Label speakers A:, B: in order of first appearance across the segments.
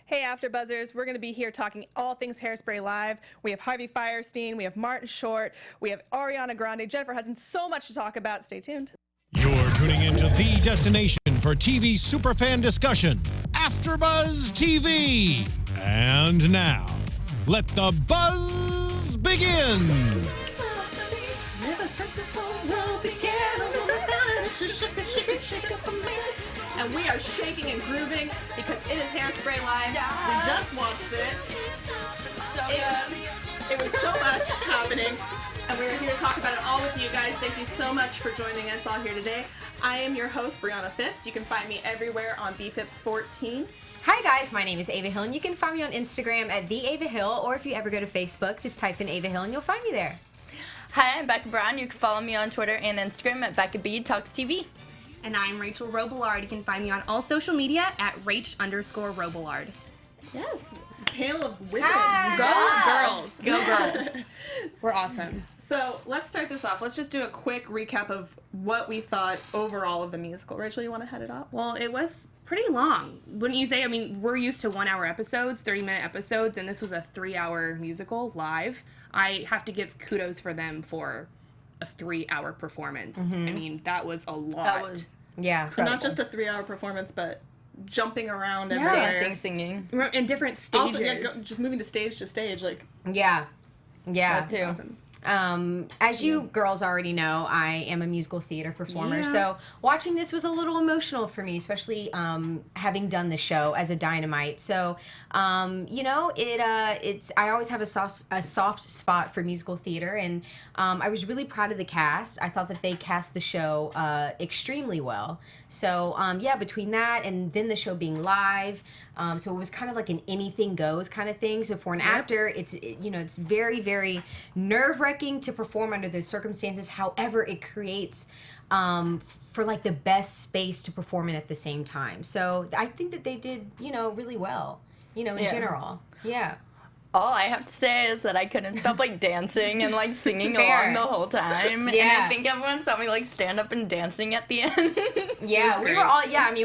A: Hey AfterBuzzers, we're going to be here talking all things Hairspray Live. We have Harvey Fierstein, we have Martin Short, we have Ariana Grande, Jennifer Hudson, so much to talk about. Stay tuned.
B: You're tuning into the destination for TV superfan discussion, AfterBuzz TV. And now, let the buzz begin.
A: And we are shaking and grooving because it is Hairspray Live. Yeah. We just watched it. It was so much happening. And we're here to talk about it all with you guys. Thank you so much for joining us all here today. I am your host, Briana Phipps. You can find me everywhere on bphipps14.
C: Hi guys, my name is Ava Hill, and you can find me on Instagram at the Ava Hill, or if you ever go to Facebook, just type in Ava Hill and you'll find me there.
D: Hi, I'm Becca Brown. You can follow me on Twitter and Instagram at Becca B Talks TV.
E: And I'm Rachel Robillard. You can find me on all social media at Rach_Robillard.
A: Yes, panel of women.
E: Go girls.
A: Go girls.
E: We're awesome.
A: So let's start this off. Let's just do a quick recap of what we thought overall of the musical. Rachel, you want to head it off?
E: Well, it was pretty long. Wouldn't you say? I mean, we're used to 1 hour episodes, 30-minute episodes, and this was a 3-hour musical live. I have to give kudos for them for a 3-hour performance.
C: Mm-hmm.
E: I mean, that was a lot.
D: That was
C: Yeah.
A: And not just a 3-hour performance, but jumping around and
D: dancing, singing.
E: In different stages.
A: Also, just moving to stage, like
C: Yeah.
D: That too.
A: awesome.
C: As you girls already know, I am a musical theater performer, so watching this was a little emotional for me, especially having done the show as a Dynamite. So, you know, it's I always have a soft spot for musical theater, and I was really proud of the cast. I thought that they cast the show extremely well. So, yeah, between that and then the show being live, so it was kind of like an anything goes kind of thing. So for an actor, it's very, very nerve-wracking to perform under those circumstances. However, it creates for like the best space to perform in at the same time. So I think that they did, really well, in general. Yeah.
D: All I have to say is that I couldn't stop like dancing and like singing
C: Fair.
D: along the whole time.
C: Yeah.
D: And I think everyone saw me like stand up and dancing at the end.
C: Yeah, we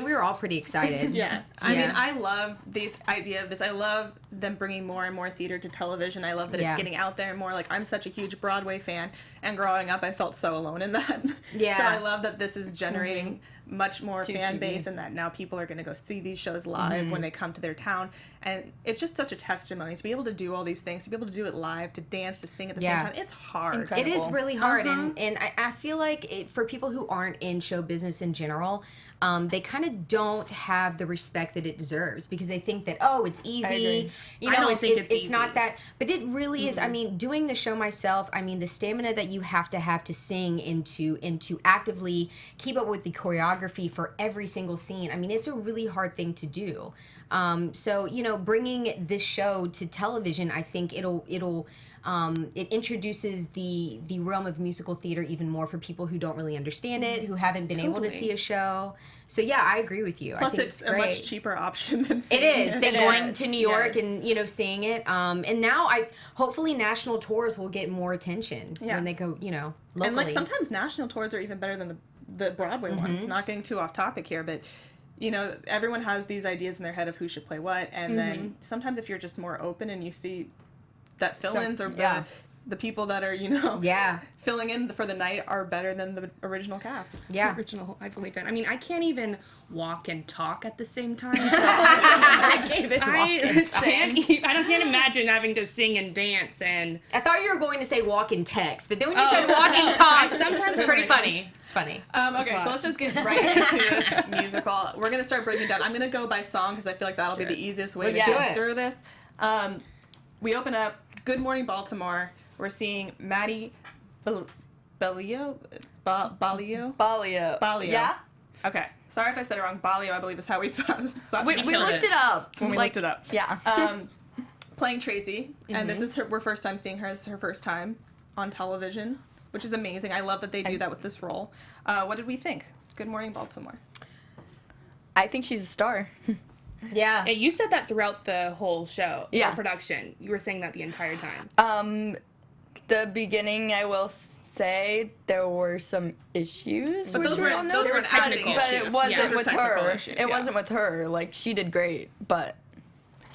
C: were all pretty excited.
A: Yeah. I mean, I love the idea of this. I love them bringing more and more theater to television. I love that it's getting out there more. Like, I'm such a huge Broadway fan, and growing up, I felt so alone in that.
C: Yeah.
A: So I love that this is generating much more fan base, and that now people are going to go see these shows live when they come to their town. And it's just such a testimony to be able to do all these things, to be able to do it live, to dance, to sing at the same time. It's hard.
D: Incredible.
C: It is really hard, and I feel like for people who aren't in show business in general, they kind of don't have the respect that it deserves, because they think that, oh, it's easy.
E: I don't think it's
C: it's
E: easy.
C: not that, but it really is. I mean, doing the show myself, I mean, the stamina that you have to sing and to actively keep up with the choreography for every single scene. I mean, it's a really hard thing to do. So, bringing this show to television, I think it introduces the realm of musical theater even more for people who don't really understand it, who haven't been able to see a show. So yeah, I agree with you.
A: Plus,
C: I think
A: it's
C: great.
A: a much cheaper option than
C: It
A: seeing
C: is. Than going
A: Yes.
C: to New York
A: Yes.
C: and seeing it. And now hopefully national tours will get more attention when they go locally.
A: And like sometimes national tours are even better than the Broadway ones. Not getting too off topic here, but everyone has these ideas in their head of who should play what, and then sometimes if you're just more open and you see that fill-ins or the people that are filling in for the night are better than the original cast.
C: Yeah.
E: Original, I believe it. I mean, I can't even walk and talk at the same time. So
C: I can't even
E: I can't imagine having to sing and dance and.
C: I thought you were going to say walk and text, but then when you said walk and talk,
E: sometimes
C: it's pretty funny. It's funny.
A: Okay, so let's just get right into this musical. We're going to start breaking down. I'm going to go by song because I feel like that'll be the easiest way to get through this. We open up Good Morning Baltimore. We're seeing Maddie Balio.
D: Yeah?
A: Okay. Sorry if I said it wrong. Balio, I believe, is how we thought.
D: We looked it up.
A: When we looked it up.
D: Yeah.
A: Playing Tracy, and this is we're first time seeing her. This is her first time on television, which is amazing. I love that they do that with this role. What did we think? Good Morning Baltimore.
D: I think she's a star.
C: Yeah.
E: You said that throughout the whole show,
D: Yeah.
E: the production. You were saying that the entire time.
D: The beginning, I will say there were some issues.
A: But those were acting
D: But
A: issues.
D: it wasn't
A: Those were
D: with
A: technical
D: her.
A: issues,
D: It wasn't with her. Like, she did great, but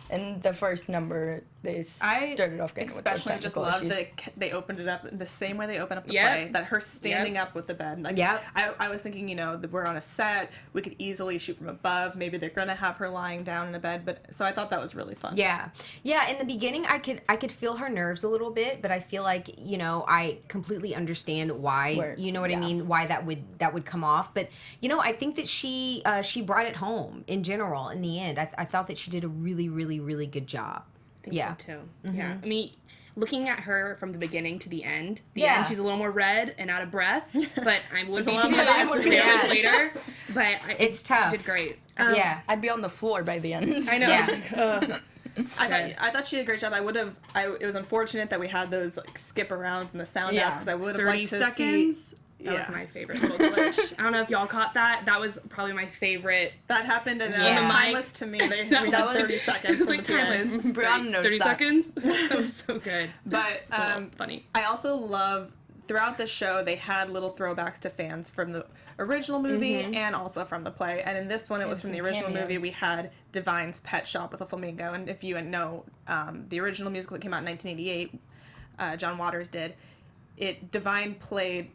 D: in the first number, they started off getting with those
A: especially just
D: technical
A: love
D: issues.
A: that they opened it up the same way they open up the
E: Yep.
A: play, that her standing up with the bed. Like,
C: Yep.
A: I was thinking, that we're on a set, we could easily shoot from above, maybe they're gonna have her lying down in a bed, but so I thought that was really fun.
C: Yeah. In the beginning, I could feel her nerves a little bit, but I feel like I completely understand why. You know what I mean? Why that would come off. But I think that she brought it home in general. In the end, I thought that she did a really, really, really good job.
E: I think so too. Yeah. I mean, looking at her from the beginning to the end, she's a little more red and out of breath, but I would be too. I would be hours later, but
C: It's tough.
E: She did great.
D: I'd be on the floor by the end.
E: I know.
C: Yeah.
A: I thought she did a great job. It was unfortunate that we had those like skip arounds and the sound outs, because I would have
E: 30
A: liked to
E: seconds.
A: see.
E: That was my favorite little glitch. I don't know if y'all caught that. That was probably my favorite.
A: That happened, and
C: Yeah.
A: timeless to me. We had 30 seconds.
E: It's
A: from
E: like
A: the beginning.
E: timeless.
D: Briana knows
E: 30
D: that.
E: seconds. That was so good.
A: But
E: It's a little funny.
A: I also love, throughout the show, they had little throwbacks to fans from the original movie and also from the play. And in this one, it was from the
D: some
A: original movie.
D: cameos.
A: We had Divine's pet shop with a flamingo. And if you know, the original musical that came out in 1988, John Waters did, Divine played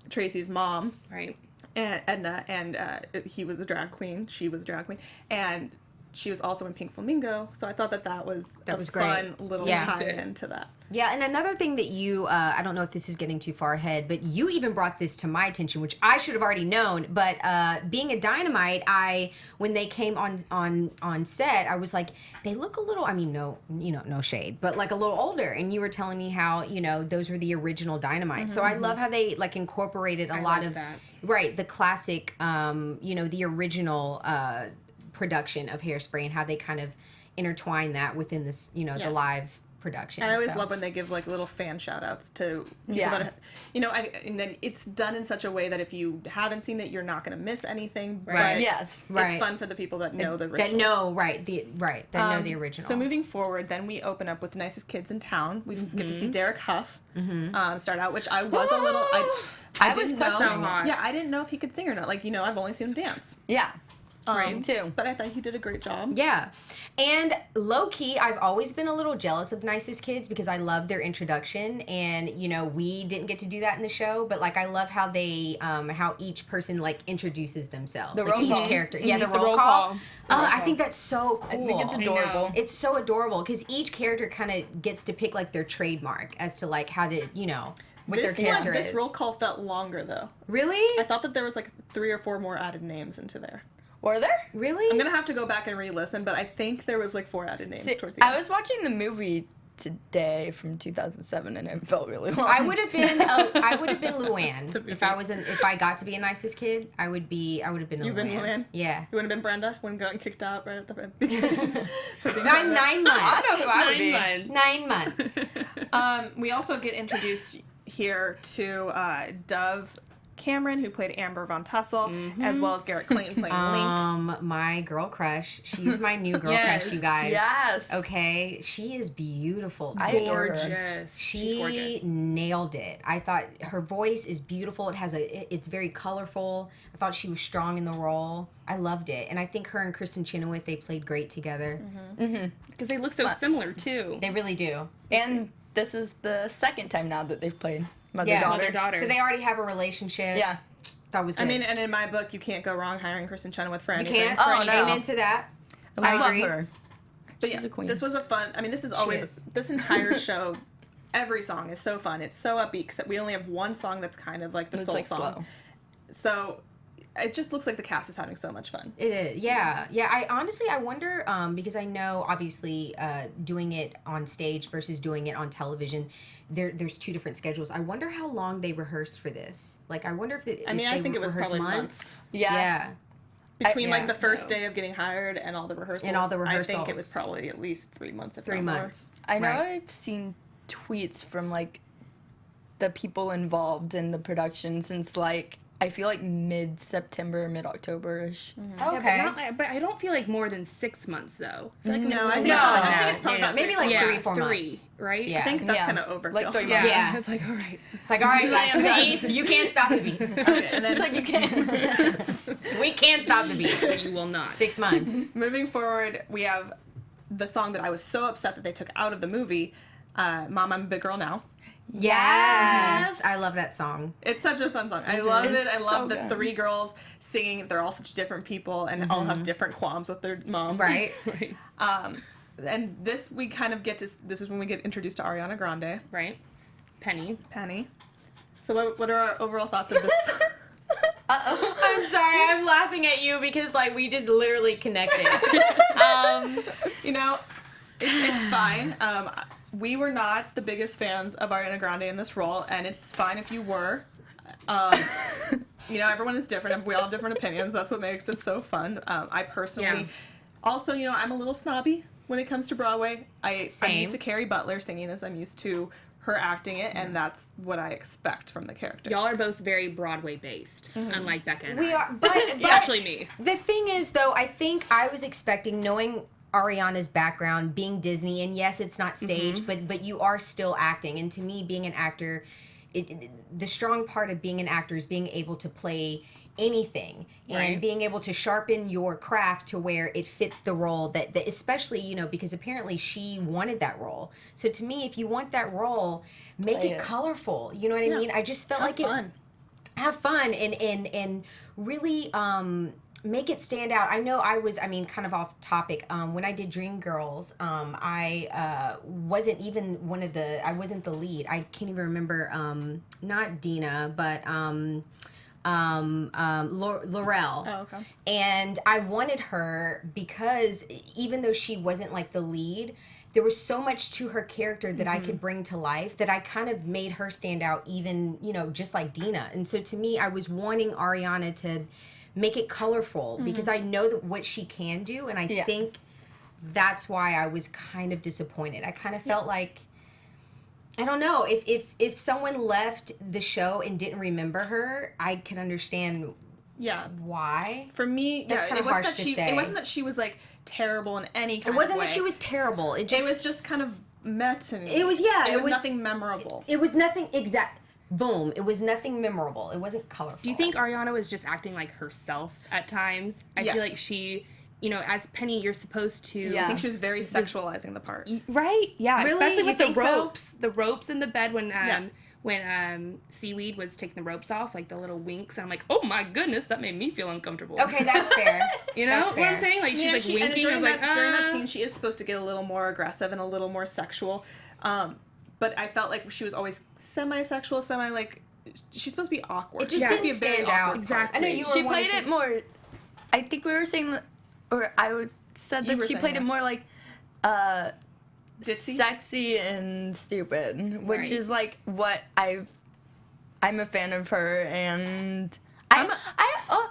A: Tracy's mom.
E: Right.
A: And Edna, and he was a drag queen. She was a drag queen. And she was also in Pink Flamingo. So I thought that was a
C: was great.
A: fun little
C: Yeah.
A: tie-in to that.
C: Yeah, and another thing that you, I don't know if this is getting too far ahead, but you even brought this to my attention, which I should have already known. But being a Dynamite, when they came on set, I was like, they look a little, I mean, no shade, but like a little older. And you were telling me how, those were the original Dynamite. So I love how they like incorporated a lot of
E: that.
C: Right, the classic, the original production of Hairspray, and how they kind of intertwine that within this, the live production.
A: I always love when they give like little fan shout outs to people that, and then it's done in such a way that if you haven't seen it, you're not going to miss anything.
C: Right.
A: But
D: Yes.
C: Right.
A: it's fun for the people that know the original.
C: that know know the original.
A: So moving forward, then we open up with Nicest Kids in Town. We get to see Derek Huff start out, which I was a little. I
D: was
A: didn't know.
D: questioning
E: it.
A: Yeah, I didn't know if he could sing or not. Like me only seen him dance.
D: Yeah. Me too.
A: But I thought he did a great job.
C: Yeah. And low key, I've always been a little jealous of Nicest Kids because I love their introduction, and we didn't get to do that in the show, but like I love how they how each person like introduces themselves.
D: The
C: like
D: roll
C: each
D: call.
C: character. Yeah, the
E: The
C: roll
E: roll
C: call.
E: call.
C: I think that's so cool.
D: I think it's adorable.
C: It's so adorable because each character kind of gets to pick like their trademark as to like how to, what their character is.
A: This roll call felt longer though.
C: Really?
A: I thought that there was like 3 or 4 more added names into there.
D: Were there?
C: Really?
A: I'm gonna have to go back and re-listen, but I think there was like 4 added names
D: See,
A: towards the end.
D: I was watching the movie today from 2007, and it felt really long.
C: I would have been Luann if I got to be a Nicest Kid. I would have been Luann.
A: You've been Luann?
C: Yeah.
A: You would have been Brenda when gotten kicked out right at the beginning. for being
C: 9
A: Brenda.
C: months.
D: I know who I would be.
E: 9 months.
C: 9 months.
A: We also get introduced here to Dove Cameron, who played Amber Von Tussle, as well as Garrett Clayton playing Link.
C: My girl crush. She's my new girl
E: Yes.
C: crush, you guys.
D: Yes.
C: Okay. She is beautiful.
D: I
C: dude.
D: adore her.
E: Gorgeous. She's
C: She
E: gorgeous.
C: nailed it. I thought her voice is beautiful. It's very colorful. I thought she was strong in the role. I loved it. And I think her and Kristen Chenoweth, they played great together.
E: Because they look so similar too.
C: They really do.
D: And this is the second time now that they've played
C: Yeah.
E: Mother-daughter.
C: So they already have a relationship.
D: Yeah.
C: That was good.
A: I mean, and in my book, you can't go wrong hiring Kristen Chenoweth for
C: you
A: anything.
C: can't.
D: Oh, no.
C: Amen to that.
D: I love
C: agree.
D: her.
A: But
D: She's
A: yeah,
D: a queen.
A: this was a fun. I mean, this is always
C: is.
A: this entire show. Every song is so fun. It's so upbeat. Except we only have one song that's kind of like the
D: It's
A: soul
D: like
A: song.
D: slow.
A: So it just looks like the cast is having so much fun.
C: It is, yeah. I wonder, because I know obviously doing it on stage versus doing it on television, there's 2 different schedules. I wonder how long they rehearsed for this. Like, I wonder if
A: I think it was
C: rehearsed
A: probably months.
C: Yeah.
A: Between like
C: yeah,
A: the first day of getting hired and all the rehearsals. I think
C: rehearsals.
A: it was probably at least 3 months. If
C: 3
A: not more.
C: months.
D: I know
C: Right.
D: I've seen tweets from like the people involved in the production since like I feel like mid-September, mid-October-ish.
C: Okay.
E: But I don't feel like more than 6 months though. I feel like it was
A: No,
E: a
A: I think,
E: little-
A: I think it's probably about
C: maybe
A: 3
C: like
A: months.
C: 3 4 months.
E: right?
C: Yeah.
A: I think that's
D: Yeah.
A: kind of overkill.
D: Like 3
E: Yeah.
D: months.
C: Yeah.
E: It's like, all right.
C: It's like, all right, guys,
A: am
C: the beat. You can't stop the beat.
A: Okay, and then
D: It's like you can't.
C: We can't stop the beat.
E: You will not.
C: 6 months.
A: moving forward, we have the song that I was so upset that they took out of the movie, Mom, I'm a Big Girl Now.
C: Yes, I love that song.
A: It's such a fun song. I love it. I love
D: so
A: the
D: good.
A: 3 girls singing. They're all such different people and all have different qualms with their moms.
C: Right.
E: Right.
A: And this we kind of get to. This is when we get introduced to Ariana Grande.
E: Right. Penny.
A: So what are our overall thoughts of this?
C: I'm sorry, I'm laughing at you because like we just literally connected.
A: You know, it's fine. We were not the biggest fans of Ariana Grande in this role, and it's fine if you were. You know, everyone is different, and we all have different opinions. That's what makes it so fun. I personally, also, you know, I'm a little snobby when it comes to Broadway. I'm used to Carrie Butler singing this. I'm used to her acting it, and that's what I expect from the character.
E: Y'all are both very Broadway based, unlike Becca and
C: We
E: I.
C: are, but
E: Especially me.
C: The thing is, though, I think I was expecting, knowing Ariana's background, being Disney, and yes, it's not staged, but you are still acting. And to me, being an actor, the strong part of being an actor is being able to play anything and being able to sharpen your craft to where it fits the role that especially, you know, because apparently she wanted that role. So to me, if you want that role, make it colorful. You know what I mean? I just felt like
A: fun.
C: Have fun and really make it stand out. I know kind of off topic. When I did Dreamgirls, I wasn't even I wasn't the lead. I can't even remember, not Dina, but Laurel.
A: Oh, okay.
C: And I wanted her because even though she wasn't like the lead, there was so much to her character that I could bring to life that I kind of made her stand out, even, you know, just like Dina. And so to me, I was wanting Ariana to make it colorful because I know that what she can do, and I think that's why I was kind of disappointed. I kind of felt like, I don't know, if someone left the show and didn't remember her, I could understand why.
A: For me,
C: That's kind of
A: wasn't
C: harsh
A: that
C: to say.
A: It wasn't that she was like terrible in any kind of way.
C: It wasn't that she was terrible. It
A: was just kind of met to me.
C: It was
A: nothing memorable.
C: It was nothing exact. Boom. It was nothing memorable. It wasn't colorful.
E: Do you think Ariana was just acting like herself at times? I feel like she, you know, as Penny, you're supposed to...
A: I think she was very sexualizing the part.
E: Right? Yeah.
C: Really?
E: Especially
C: You
E: with the
C: think so?
E: ropes. The ropes in the bed when Seaweed was taking the ropes off, like the little winks. And I'm like, oh my goodness, that made me feel uncomfortable.
C: Okay, that's fair.
E: You know
C: That's
E: what I'm
C: fair.
E: saying? Like, she's like winking.
A: And during,
E: I was like,
A: during that scene, she is supposed to get a little more aggressive and a little more sexual. But I felt like she was always semi-sexual, she's supposed to be awkward.
C: It just
A: She's supposed
C: didn't
A: to be a very
C: stand out.
A: awkward
E: Exactly.
C: I know you were
D: She
C: wanting
D: played
C: to-
D: it more. I think we were saying, or I said
A: You were
D: that she
A: saying
D: played
A: that.
D: it more like
A: Ditzy?
D: sexy and stupid, which
E: Right.
D: is like what I'm a fan of her, and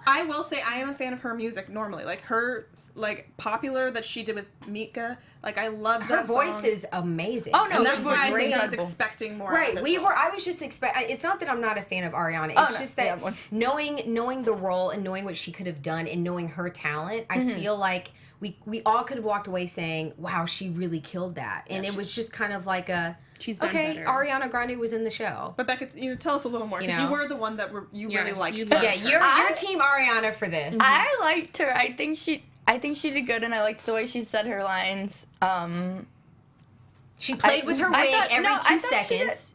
A: I will say I am a fan of her music normally. Like her, Popular that she did with Mika. Like I love
C: Her
A: that
C: voice
A: song.
C: is amazing.
D: Oh, no,
A: And
D: she's
A: that's why I
C: great.
A: think I was
D: incredible.
A: expecting more.
C: Right,
A: out of this
C: we
A: role.
C: were. I was just expecting. It's not that I'm not a fan of Ariana. It's
D: no,
C: just that
D: yeah, well-
C: knowing the role and knowing what she could have done and knowing her talent, I feel like we all could have walked away saying, "Wow, she really killed that." And it was just kind of like a,
E: She's done
C: okay,
E: better.
C: Ariana Grande was in the show.
A: But Becca, tell us a little more because you,
C: know?
A: were the one that you
E: Yeah,
A: really liked.
E: you
A: her.
E: loved
C: Yeah,
E: her.
C: you're team Ariana for this.
D: I liked her. I think she did good, and I liked the way she said her lines.
C: She played with her wig every 2 seconds.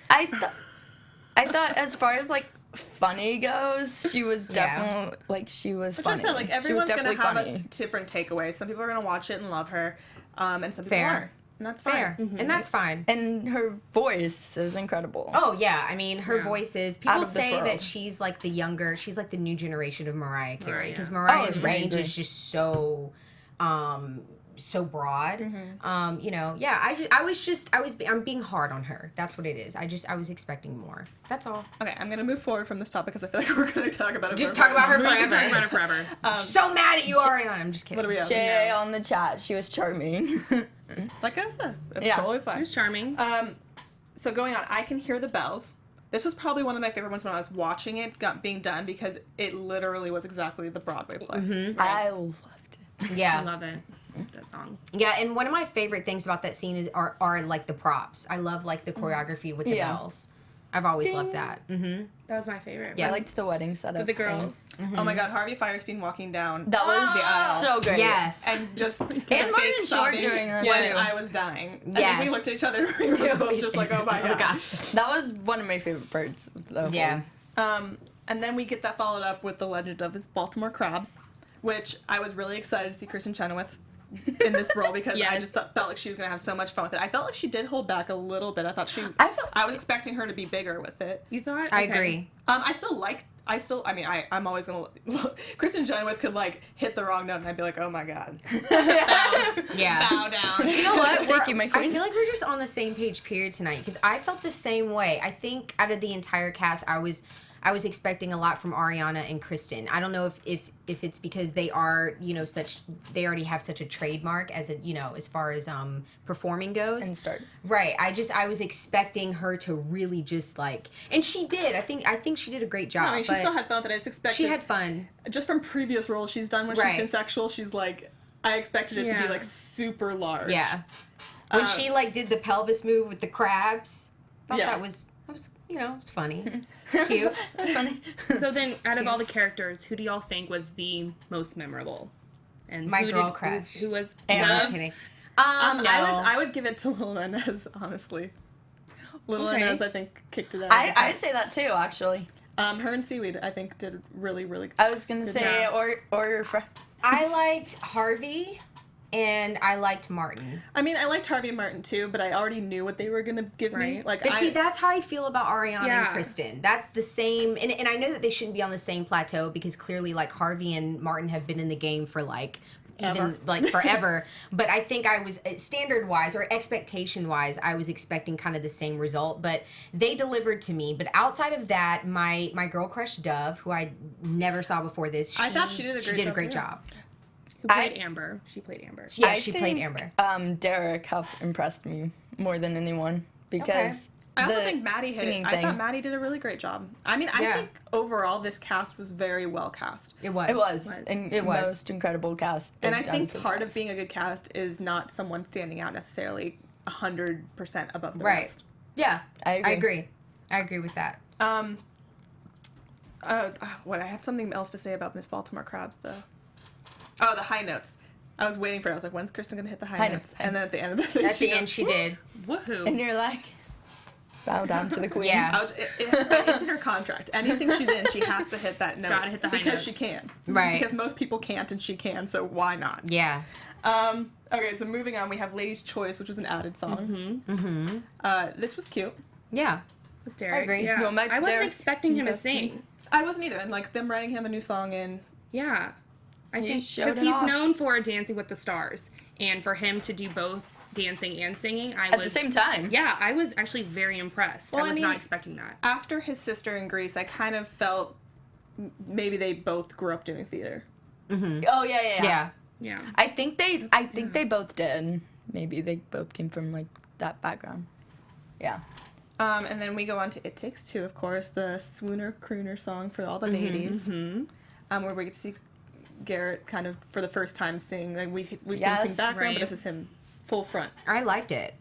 D: I thought as far as like funny goes, she was definitely she was
A: Which
D: funny.
A: I said, like
D: She was
A: everyone's gonna
D: definitely
A: have a
D: funny.
A: different takeaway. Some people are gonna watch it and love her, and some people
C: Fair.
A: aren't, and that's fine.
C: Fair, and that's fine.
D: And her voice is incredible.
C: Oh yeah, I mean her voice is. People
D: Out of this
C: say
D: world.
C: that she's like the new generation of Mariah Carey
E: Mariah.
C: because Mariah's
D: Oh, I
C: range
D: agree.
C: is just so broad. I'm being hard on her. That's what it is. I was expecting more. That's all.
A: Okay, I'm gonna move forward from this topic because I feel like we're gonna talk about it.
C: Just
A: for
C: talk about her
E: We've been talking
C: forever.
E: about it forever.
C: So mad at you, Ariana. I'm just kidding.
A: What do we have?
D: Jay on the chat, she was charming.
A: Like I said, it's
D: Yeah.
A: totally
E: She
A: fine.
E: was charming.
A: So going on, I Can Hear the Bells. This was probably one of my favorite ones when I was watching it being done because it literally was exactly the Broadway play.
D: I loved it.
E: I
C: Yeah,
E: love it. That song.
C: yeah. And one of my favorite things about that scene are like the props. I love like the choreography with the
D: Yeah.
C: bells. I've always loved that.
E: That was my favorite.
C: Yeah.
D: I liked the wedding setup.
E: For the girls.
A: Oh my God, Harvey Firestein walking down
D: That was
A: the aisle.
D: so great.
C: Yes.
A: And just
D: And Martin Short during that
A: when
D: too.
A: I was dying. I think
C: Yes.
A: we looked at each other and we were both just like, oh my God.
D: That was one of my favorite parts. Of the
C: Yeah.
D: whole-
A: And then we get that followed up with the legend of his Baltimore Crabs, which I was really excited to see Kristen Chenoweth in this role because I
E: Yes.
A: just felt like she was going to have so much fun with it. I felt like she did hold back a little bit. I thought I was expecting her to be bigger with it.
E: You thought?
C: I
E: Okay.
C: agree.
A: I'm always going to, Kristen Chenoweth could like hit the wrong note and I'd be like, oh my God.
C: Yeah.
A: Bow down.
C: You know what?
D: Thank you, my
C: I
D: queen.
C: feel like we're just on the same page, period, tonight. Because I felt the same way. I think out of the entire cast, I was expecting a lot from Ariana and Kristen. I don't know if it's because they are, they already have such a trademark as as far as performing goes.
D: And start.
C: Right. I was expecting her to really just and she did. I think she did a great job.
A: I mean, she still had fun with it. I just expected.
C: She had fun.
A: Just from previous roles she's done when she's been sexual, she's like, I expected it to be like super large.
C: Yeah. When she did the pelvis move with the crabs, I thought that was it was funny. It's cute.
D: That's funny.
E: So then, out of all the characters, who do y'all think was the most memorable? And
C: My
E: who
C: girl crush.
E: Who was
C: No,
E: Dove?
C: I'm kidding. No.
A: I would give it to Lil Inez, honestly. Lil
E: Okay.
A: Inez, I think, kicked it out.
D: I'd say that too, actually.
A: Her and Seaweed, I think, did really, really good.
D: I was gonna
A: Good
D: say,
A: job.
D: or your friend.
C: I liked Harvey and I liked Martin.
A: I mean, I liked Harvey and Martin too, but I already knew what they were going to give me.
E: Right.
A: Like,
C: But see, that's how I feel about Ariana
E: Yeah.
C: and Kristen. That's the same, and I know that they shouldn't be on the same plateau because clearly, Harvey and Martin have been in the game for even forever. But I think I was standard wise or expectation wise, I was expecting kind of the same result. But they delivered to me. But outside of that, my girl crush Dove, who I never saw before this,
A: I thought she did a great job,
C: job.
E: Who played Amber? She played Amber.
C: Yeah,
D: I
C: she played
D: think,
C: Amber.
D: Derek have impressed me more than anyone because
A: I also
D: the
A: think Maddie hit it.
D: singing
A: I
D: thing.
A: thought Maddie did a really great job. I mean, I think overall this cast was very well cast.
C: It was.
D: It was.
C: It was.
D: Most incredible cast.
A: And
D: they've
A: I
D: done
A: think
D: for
A: part
D: that.
A: of being a good cast is not someone standing out necessarily 100% above the
C: Right.
A: rest.
C: Yeah,
D: I agree.
C: I agree with that.
A: What I had something else to say about Miss Baltimore Crabs though. Oh, the high notes. I was waiting for it. I was like, when's Kristen gonna hit the high notes? And then at the end of the thing,
C: At the end, she did.
E: Woohoo!
D: And you're like, bow down to the queen.
C: Yeah.
A: It's in her contract. Anything she's in, she has to hit that note.
E: Gotta hit the high
A: because
E: notes.
A: she can.
C: Right.
A: Because most people can't, and she can. So why not?
C: Yeah.
A: Okay, so moving on, we have Lady's Choice, which was an added song. This was cute.
C: Yeah.
E: With Derek.
C: agree.
E: Yeah.
D: Going back to
E: I wasn't
D: Derek,
E: expecting him to
D: impressed me.
E: sing.
A: I wasn't either, and like them writing him a new song in.
E: Yeah. I think
D: showed
E: because
D: it
E: he's
D: off.
E: known for Dancing with the Stars, and for him to do both dancing and singing,
D: At the same time.
E: Yeah, I was actually very impressed.
A: Well,
E: I
A: I
E: was
A: mean-
E: not expecting that.
A: After his sister in Grease, I kind of felt maybe they both grew up doing theater.
D: Oh yeah.
C: Yeah.
E: Yeah.
D: I think they both did. Maybe they both came from like that background. Yeah.
A: And then we go on to It Takes Two, of course, the swooner crooner song for all the ladies. Where we get to see Garrett kind of for the first time sing. Like we've seen him
D: Yes,
A: sing background, but
E: right.
A: this is him full front.
C: I liked it.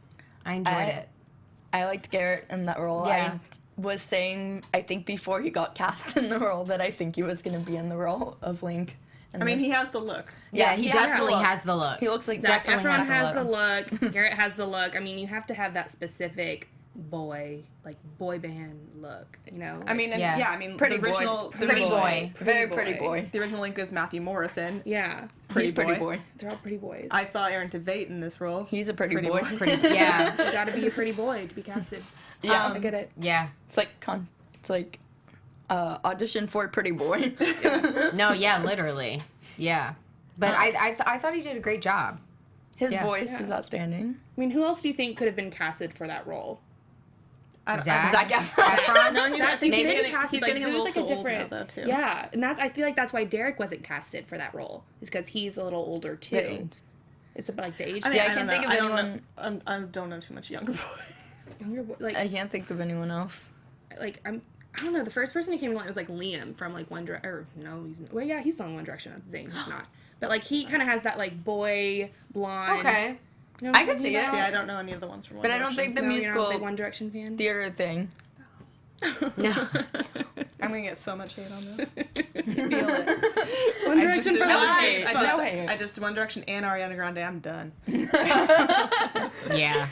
C: I enjoyed it.
D: I liked Garrett in that role.
C: Yeah.
D: I was saying, I think before he got cast in the role, that I think he was going to be in the role of Link.
A: I mean, he has the look.
C: Yeah, he
D: has
C: definitely
D: the look.
C: has the look.
D: He looks like
E: Zac
C: Definitely
E: Efron
C: has the
E: has the look. Garrett has the look. I mean, you have to have that specific boy band look, you know?
A: I mean, and
C: Yeah.
A: I mean,
D: Pretty
A: the
D: boy.
A: original,
C: Pretty boy.
D: Very pretty boy.
A: The original Link is Matthew Morrison.
E: yeah.
D: He's pretty boy.
E: They're all pretty boys.
A: I saw Aaron Tveit in this role.
D: He's a pretty
A: Pretty
D: boy.
A: boy.
C: Yeah.
E: You gotta be a pretty boy to be casted.
D: Yeah.
E: I get it.
C: Yeah.
D: It's like audition for pretty boy.
C: No, yeah, literally. Yeah. But I thought he did a great job.
D: His
C: Yeah.
D: voice is outstanding.
E: I mean, who else do you think could have been casted for that role?
C: Zac
D: Efron.
A: No, he's, I think
C: Maybe.
A: he's getting a
E: who's
A: little too old now,
E: different.
A: though, too.
E: Yeah, and I feel like that's why Derek wasn't casted for that role. Is because he's a little older too.
D: The age.
E: It's about like the age.
A: I mean,
D: Yeah, I
A: I
D: can't
A: don't
D: think
A: know.
D: of
A: I don't
D: anyone-
A: know. I don't know too much younger boy.
E: younger boy, like
D: I can't think of anyone else.
E: I don't know. The first person who came to mind was like Liam from like One Direction. Or no, he's on One Direction. That's Zayn. He's not. But like he kind of has that like boy blonde.
C: Okay.
E: You know what
D: I
E: I'm
D: could
E: talking
D: see it.
E: about?
A: Yeah, I don't know any of the ones from One
D: But I don't
A: Direction.
D: think the
E: No, you're not a
D: musical
E: big One Direction fan.
D: theater thing.
C: No.
A: I'm gonna get so much hate on this. Feel it.
E: One Direction for life.
A: I just One Direction and Ariana Grande. I'm done.
C: Yeah.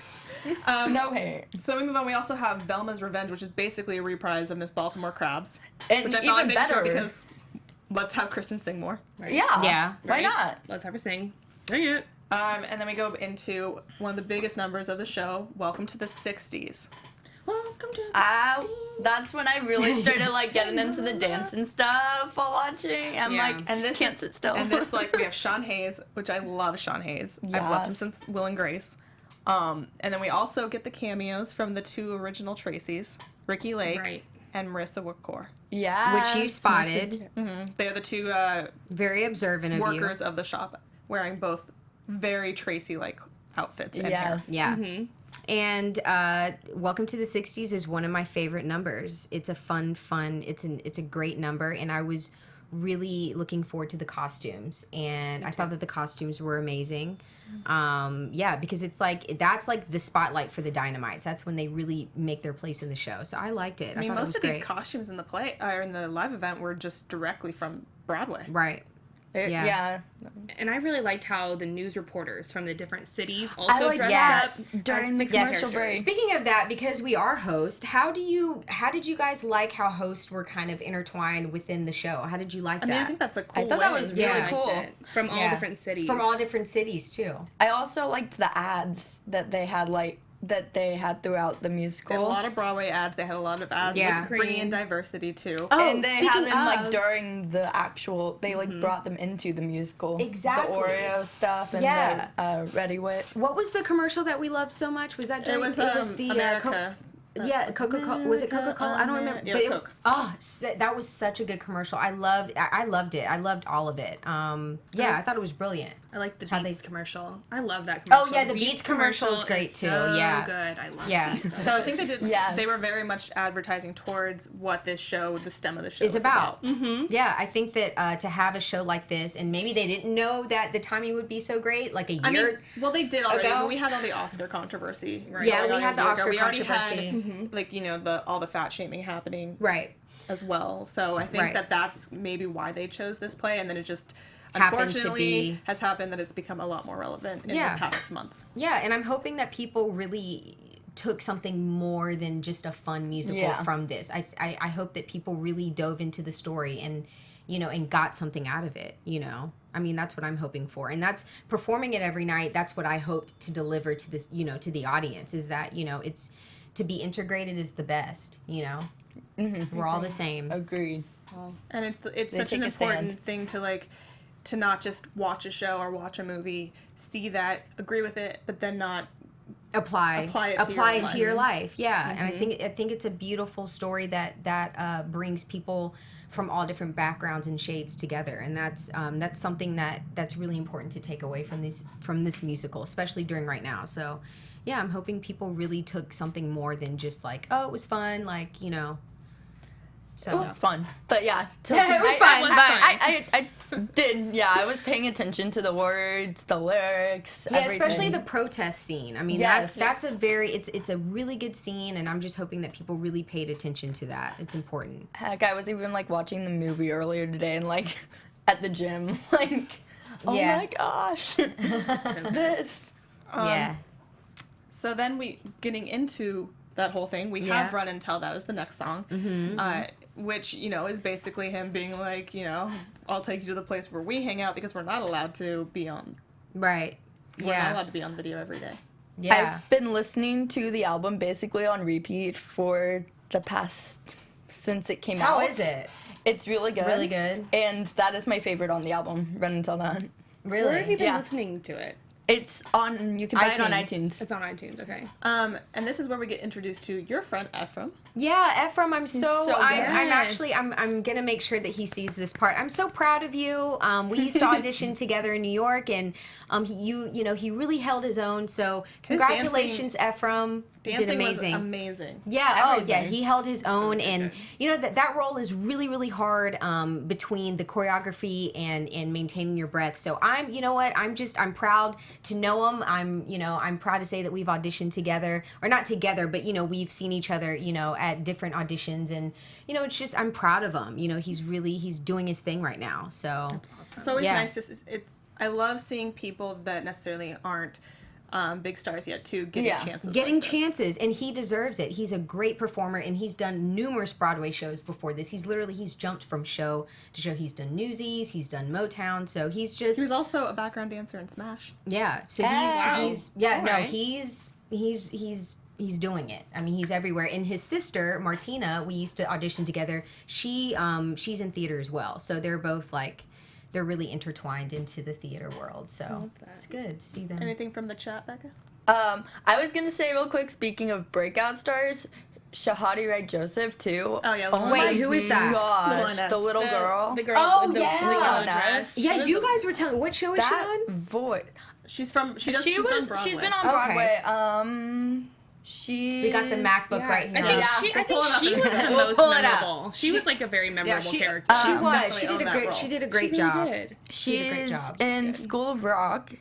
D: No hate.
A: So then we move on. We also have Velma's Revenge, which is basically a reprise of Miss Baltimore Crabs,
D: And
A: which I
D: even
A: thought they
D: better.
A: should because let's have Kristen sing more.
D: Yeah.
C: Yeah.
D: Why
E: Right?
D: not?
E: Let's have her sing. Sing it.
A: And then we go into one of the biggest numbers of the show, Welcome to the 60s.
E: Welcome to
D: That's when I really started like getting into the dance and stuff while watching. I'm
C: Yeah.
D: like,
A: And this
D: can't sit still.
A: And this, like, we have Sean Hayes, which I love Sean Hayes. I've loved him
D: Yes.
A: since Will and Grace. And then we also get the cameos from the two original Tracys, Ricky Lake
E: Right.
A: and Marissa Whipcore.
D: yeah.
C: Which you spotted.
A: They are the two
C: Very observant of
A: workers
C: you.
A: of the shop, wearing both very Tracy-like outfits and
D: Yes.
A: hair.
C: Yeah. And Welcome to the 60s is one of my favorite numbers. It's a fun, it's a great number, and I was really looking forward to the costumes, and I thought that the costumes were amazing. Yeah, because it's like, that's like the spotlight for the Dynamites. That's when they really make their place in the show. So I liked it.
A: I mean,
C: thought it
A: most
C: was
A: of
C: great.
A: these costumes in the play or in the live event were just directly from Broadway.
C: Right. Yeah.
D: Yeah.
E: And I really liked how the news reporters from the different cities also
D: like
E: dressed
C: yes.
E: up
D: During the
E: as
D: commercial
E: characters.
D: break.
C: Speaking of that, because we are hosts, how did you guys like how hosts were kind of intertwined within the show? How did you like
A: I
C: that?
A: mean, I think that's a cool
D: I thought
A: way.
D: that was really
C: Yeah.
D: cool.
E: Liked it. From all
C: Yeah.
E: different cities.
C: From all different cities too.
D: I also liked the ads that they had throughout the
A: They had a
D: musical.
A: lot of Broadway ads. They had a lot of ads
C: Yeah.
A: bringing in diversity, too.
C: Oh,
D: And they had
C: speaking
D: them like
C: of-
D: during the actual. They like brought them into the musical.
C: Exactly.
D: The Oreo stuff and
C: Yeah.
D: the Ready Wit.
C: What was the commercial that we loved so much? Was that during,
A: It was
C: the
A: America.
C: Coca-Cola. Was it Coca-Cola? I don't remember.
A: Yeah,
C: But
A: Coke.
C: that was such a good commercial. I loved it. I loved all of it. Yeah, I thought it was brilliant.
E: I like the
C: How
E: Beats
C: they-
E: commercial. I love that
C: Oh,
E: commercial.
C: yeah, the Beats commercial is great, too.
E: So
C: Yeah.
E: good. I love
C: Yeah.
E: Beats.
A: So I think they did.
D: Yes.
A: They were very much advertising towards what this show, the stem of the show,
C: Is
A: was
C: about. Yeah, I think that to have a show like this, and maybe they didn't know that the timing would be so great, like a year.
A: I mean, well, they did already.
C: ago.
A: But we had all the Oscar controversy.
E: Right.
C: Yeah,
A: going
C: we
A: on
C: had
A: a
C: the
A: year ago.
C: Oscar
A: We already
C: controversy.
A: had, like, you know, all the fat shaming happening
C: Right.
A: as well. So I think
C: Right.
A: that that's maybe why they chose this play, and then it just
C: Happened to
A: unfortunately
C: be-
A: has happened that it's become a lot more relevant in
C: Yeah.
A: the past months.
C: Yeah, and I'm hoping that people really took something more than just a fun musical
D: Yeah.
C: from this. I hope that people really dove into the story and, you know, and got something out of it, you know. I mean, that's what I'm hoping for. And that's performing it every night. That's what I hoped to deliver to this, you know, to the audience, is that, you know, it's to be integrated is the best, you know. We're all the same.
D: Agreed.
A: And it's
D: They
A: such an
D: take a stand.
A: important thing to, like, to not just watch a show or watch a movie, see that, agree with it, but then not
C: apply
A: it to your
C: life. Yeah, and I think it's a beautiful story that brings people from all different backgrounds and shades together, and that's something that's really important to take away from this musical, especially during right now. So yeah, I'm hoping people really took something more than just like, oh, it was fun, like, you know. So
D: It was fun. But yeah.
C: It was fun, but-
D: I did, yeah, I was paying attention to the words, the lyrics,
C: yeah,
D: everything.
C: especially the protest scene. I mean,
D: Yes.
C: that's a very it's a really good scene, and I'm just hoping that people really paid attention to that. It's important.
D: Heck, I was even like watching the movie earlier today and like at the gym, like, oh
C: Yeah.
D: my gosh, this.
C: Yeah.
A: So then getting into that whole thing, we
C: Yeah.
A: have Run and Tell. That is the next song, which, you know, is basically him being like, you know, I'll take you to the place where we hang out because we're not allowed to be on.
C: Right.
A: We're not
C: Yeah.
A: allowed to be on video every day.
C: Yeah.
D: I've been listening to the album basically on repeat for the past, since it came out.
C: How is it?
D: It's really good.
C: Really good?
D: And that is my favorite on the album, Run Until Then.
C: Really?
E: Where have you been
D: Yeah.
E: listening to it?
D: It's on, you can buy it on
C: iTunes.
D: iTunes.
E: It's on iTunes, okay.
A: And this is where we get introduced to your friend Ephraim.
C: Yeah, Ephraim, I'm so
D: so
C: I'm
E: good.
C: actually I'm gonna make sure that he sees this part. I'm so proud of you. We used to audition together in New York, and he really held his own. So
A: His
C: congratulations, Ephraim. You did
A: Dancing
C: amazing.
A: was amazing.
C: Yeah, oh yeah,
D: Everything.
C: he held his own, and you know that role is really, really hard between the choreography and maintaining your breath. So I'm proud to know him. I'm proud to say that we've auditioned together, or not together, but we've seen each other, at different auditions, and it's just, I'm proud of him. He's doing his thing right now. So
A: It's always nice to. I love seeing people that necessarily aren't big stars yet too getting chances.
C: Chances, and he deserves it. He's a great performer, and he's done numerous Broadway shows before this. He's jumped from show to show. He's done Newsies, he's done Motown, so he was
A: also a background dancer in Smash.
C: Yeah, so he's doing it. I mean, he's everywhere. And his sister Martina, we used to audition together. She's in theater as well, so they're both they're really intertwined into the theater world, so it's good to see them.
A: Anything from the chat, Becca?
D: I was gonna say real quick, speaking of breakout stars, Shahadi Wright Joseph too.
A: Oh yeah.
C: Wait, who is that?
D: Gosh, the little girl.
E: The girl with the
C: yeah.
E: yellow dress.
C: Yeah, you guys were telling. What show is she
D: That
C: on?
D: voice.
A: She's done Broadway.
D: She's been on Broadway.
C: We got the MacBook right here.
E: I think she was the most memorable. She was like a very memorable character.
C: She was.
A: Definitely
C: She did a great job.
D: She's in School of Rock